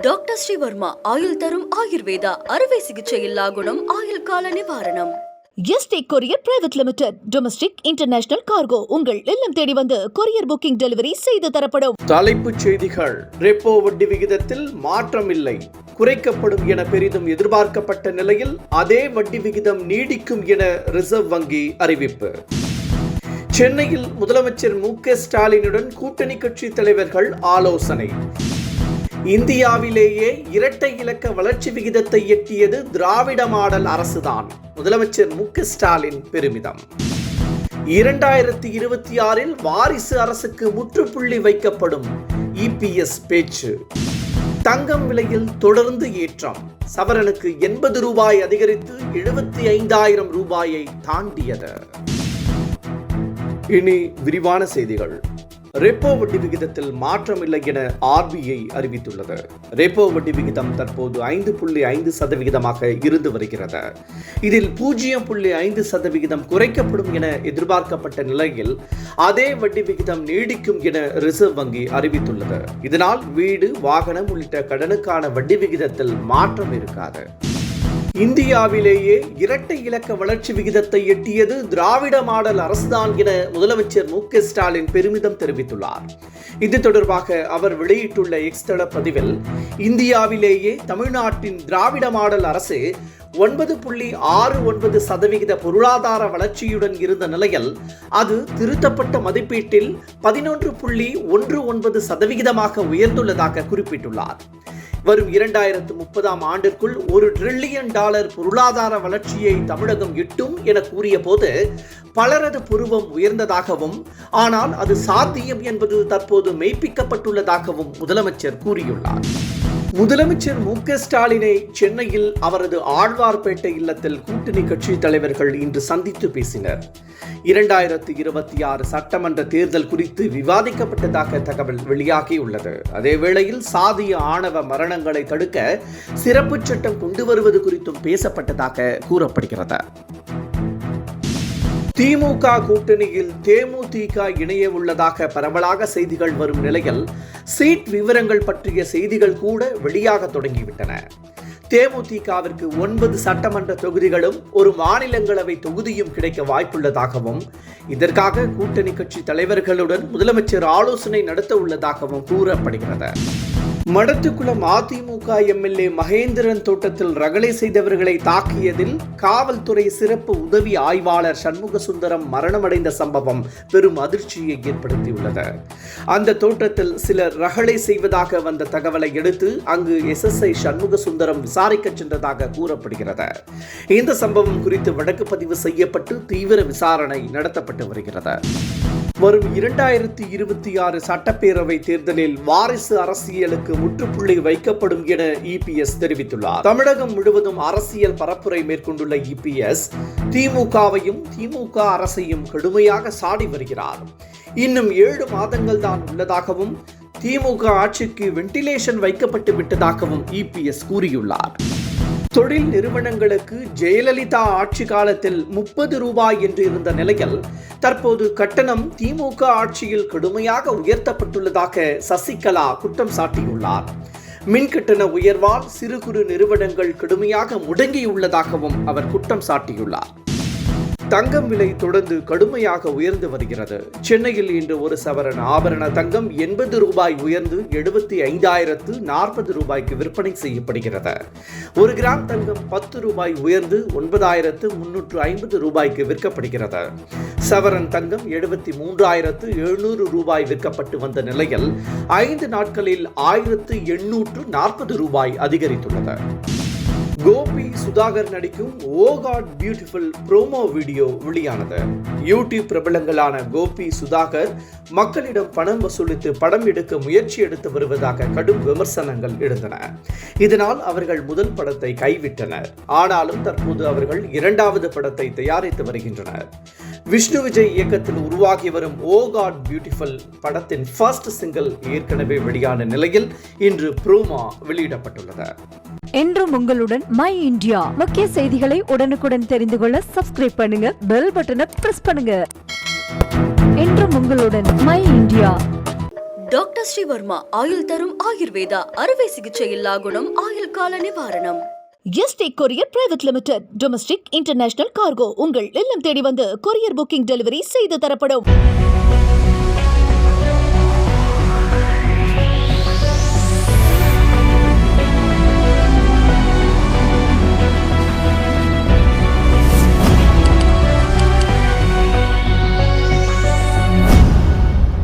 Doctor Sreevarma ஆயுள் தரும் ஆயுர்வேதா அறுவை சிகிச்சையில்லா குணம் ஆயுள் கால நிவாரணம். Yesterday courier private limited. Domestic international cargo உங்கள் இல்லம் தேடி வந்து கொரியர் புக்கிங் டெலிவரி செய்து தரப்படும். தலைப்புச் செய்திகள். ரெப்போ வட்டி விகிதத்தில் மாற்றம் இல்லை, குறைக்கப்படும் என பெரிதும் எதிர்பார்க்கப்பட்ட நிலையில் அதே வட்டி விகிதம் நீடிக்கும் என ரிசர்வ் வங்கி அறிவிப்பு. சென்னையில் முதலமைச்சர் மு.க. ஸ்டாலினுடன் கூட்டணி கட்சி தலைவர்கள் ஆலோசனை. இந்தியாவிலேயே இரட்டை இலக்க வளர்ச்சி விகிதத்தை எட்டியது திராவிட மாடல் அரசுதான், முதலமைச்சர் மு.க. ஸ்டாலின் பெருமிதம். 2026 வாரிசு அரசுக்கு முற்றுப்புள்ளி வைக்கப்படும், இபிஎஸ் பேச்சு. தங்கம் விலையில் தொடர்ந்து ஏற்றம், சவரனுக்கு 80 ரூபாய் அதிகரித்து 75,000 ரூபாயை தாண்டியது. இனி விரிவான செய்திகள். ரெப்போ வட்டி விகிதத்தில் மாற்றம் இல்லை என ஆர்பிஐ அறிவித்துள்ளது. ரெப்போ வட்டி விகிதம் தற்போது 5.5% இருந்து வருகிறது. இதில் 0.5% குறைக்கப்படும் என எதிர்பார்க்கப்பட்ட நிலையில் அதே வட்டி விகிதம் நீடிக்கும் என ரிசர்வ் வங்கி அறிவித்துள்ளது. இதனால் வீடு, வாகனம் உள்ளிட்ட கடனுக்கான வட்டி விகிதத்தில் மாற்றம் இருக்காது. இந்தியாவிலேயே இரட்டை இலக்க வளர்ச்சி விகிதத்தை எட்டியது திராவிட மாடல் அரசுதான் என முதலமைச்சர் மு.க. ஸ்டாலின் பெருமிதம் தெரிவித்துள்ளார். இது தொடர்பாக அவர் வெளியிட்டுள்ள எக்ஸ் தள பதிவில், இந்தியாவிலேயே தமிழ்நாட்டின் திராவிட மாடல் அரசு 9.69% பொருளாதார வளர்ச்சியுடன் இருந்த நிலையில் அது திருத்தப்பட்ட மதிப்பீட்டில் 11.19% உயர்ந்துள்ளதாக குறிப்பிட்டுள்ளார். வரும் 2030 ஆண்டிற்குள் $1 டிரில்லியன் பொருளாதார வளர்ச்சியை தமிழகம் எட்டும் என கூறிய போது பலரது புருவம் உயர்ந்ததாகவும், ஆனால் அது சாத்தியம் என்பது தற்போது மெய்ப்பிக்கப்பட்டுள்ளதாகவும் முதலமைச்சர் கூறியுள்ளார். முதலமைச்சர் மு.க. ஸ்டாலினை சென்னையில் அவரது ஆழ்வார்பேட்டை இல்லத்தில் கூட்டணி கட்சி தலைவர்கள் இன்று சந்தித்து பேசினர். 2026 சட்டமன்ற தேர்தல் குறித்து விவாதிக்கப்பட்டதாக தகவல் வெளியாகியுள்ளது. அதே வேளையில் சாதிய ஆணவ மரணங்களை தடுக்க சிறப்பு சட்டம் கொண்டு வருவது குறித்தும் பேசப்பட்டதாக கூறப்படுகிறது. திமுக கூட்டணியில் தேமுதிக இணைய உள்ளதாக பரவலாக செய்திகள் வரும் நிலையில் சீட் விவரங்கள் பற்றிய செய்திகள் கூட வெளியாக தொடங்கிவிட்டன. தேமுதிகவிற்கு 9 சட்டமன்ற தொகுதிகளும் ஒரு மாநிலங்களவை தொகுதியும் கிடைக்க வாய்ப்புள்ளதாகவும், இதற்காக கூட்டணி கட்சி தலைவர்களுடன் முதலமைச்சர் ஆலோசனை நடத்த உள்ளதாகவும் கூறப்படுகிறது. மடத்துக்குளம் அதிமுக எம்எல்ஏ மகேந்திரன் தோட்டத்தில் ரகளை செய்தவர்களை தாக்கியதில் காவல்துறை சிறப்பு உதவி ஆய்வாளர் சண்முக சுந்தரம் மரணமடைந்த சம்பவம் பெரும் அதிர்ச்சியை ஏற்படுத்தியுள்ளது. அந்த தோட்டத்தில் சிலர் ரகளை செய்வதாக வந்த தகவலை அடுத்து அங்கு எஸ்எஸ்ஐ சண்முக சுந்தரம் விசாரிக்க சென்றதாக கூறப்படுகிறது. இந்த சம்பவம் குறித்து வழக்கு பதிவு செய்யப்பட்டு தீவிர விசாரணை நடத்தப்பட்டு வருகிறது. வரும் 2026 சட்டப்பேரவை தேர்தலில் வாரிசு அரசியலுக்கு முற்றுப்புள்ளி வைக்கப்படும் என இபிஎஸ் தெரிவித்துள்ளார். தமிழகம் முழுவதும் அரசியல் பரப்புரை மேற்கொண்டுள்ள இபிஎஸ் திமுகவையும் திமுக அரசையும் கடுமையாக சாடி வருகிறார். இன்னும் 7 மாதங்கள் தான் உள்ளதாகவும், திமுக ஆட்சிக்கு வென்டிலேஷன் வைக்கப்பட்டு விட்டதாகவும் இபிஎஸ் கூறியுள்ளார். தொழில் நிறுவனங்களுக்கு ஜெயலலிதா ஆட்சி காலத்தில் 30 ரூபாய் என்று இருந்த நிலையில் தற்போது கட்டணம் திமுக ஆட்சியில் கடுமையாக உயர்த்தப்பட்டுள்ளதாக சசிகலா குற்றம் சாட்டியுள்ளார். மின்கட்டண உயர்வால் சிறு குறு நிறுவனங்கள் கடுமையாக முடங்கியுள்ளதாகவும் அவர் குற்றம் சாட்டியுள்ளார். தங்கம் விலை தொடர்ந்து கடுமையாக உயர்ந்து வருகிறது. சென்னையில் இன்று ஒரு சவரன் ஆபரண தங்கம் 80 ரூபாய் உயர்ந்து 75,040 ரூபாய்க்கு விற்பனை செய்யப்படுகிறது. 1 கிராம் தங்கம் 10 ரூபாய் உயர்ந்து 9,350 ரூபாய்க்கு விற்கப்படுகிறது. சவரன் தங்கம் 73,700 ரூபாய் விற்கப்பட்டு வந்த நிலையில் 5 நாட்களில் 1,840 ரூபாய் அதிகரித்துள்ளது. கோபி சுதாகர் நடிக்கும் ஓ காட் பியூட்டிஃபுல் ப்ரோமோ வீடியோ வெளியானது. யூடியூப் பிரபலங்களான கோபி சுதாகர் மக்களிடம் பணம் வசூலித்து படம் எடுக்க முயற்சி எடுத்து வருவதாக கடும் விமர்சனங்கள் எழுந்தன. இதனால் அவர்கள் முதல் படத்தை கைவிட்டனர். ஆனாலும் தற்போது அவர்கள் 2வது படத்தை தயாரித்து வருகின்றனர். விஷ்ணு விஜய் இயக்கத்தில் உருவாகி வரும் ஓ காட் பியூட்டிஃபுல் படத்தின் ஃபர்ஸ்ட் சிங்கிள் ஏற்கனவே வெளியான நிலையில் இன்று ப்ரோமோ வெளியிடப்பட்டுள்ளது. என்றும் உங்களுடன் மை இந்தியா. முக்கிய செய்திகளை உடனுக்குடன் தெரிந்து கொள்ள சப்ஸ்கிரைப் பண்ணுங்க, பெல் பட்டனை பிரஸ் பண்ணுங்க. என்றும் உங்களுடன் மை இந்தியா. டாக்டர் ஸ்ரீவர்மா ஆயுள் தரும் ஆயுர்வேதா அறுவை சிகிச்சை இல்லா குணம் ஆயுள் கால நிவாரணம். Yesterday courier private limited domestic international cargo உங்கள் இல்லம் தேடி வந்து கொரியர் புக்கிங் டெலிவரி செய்து தரப்படும்.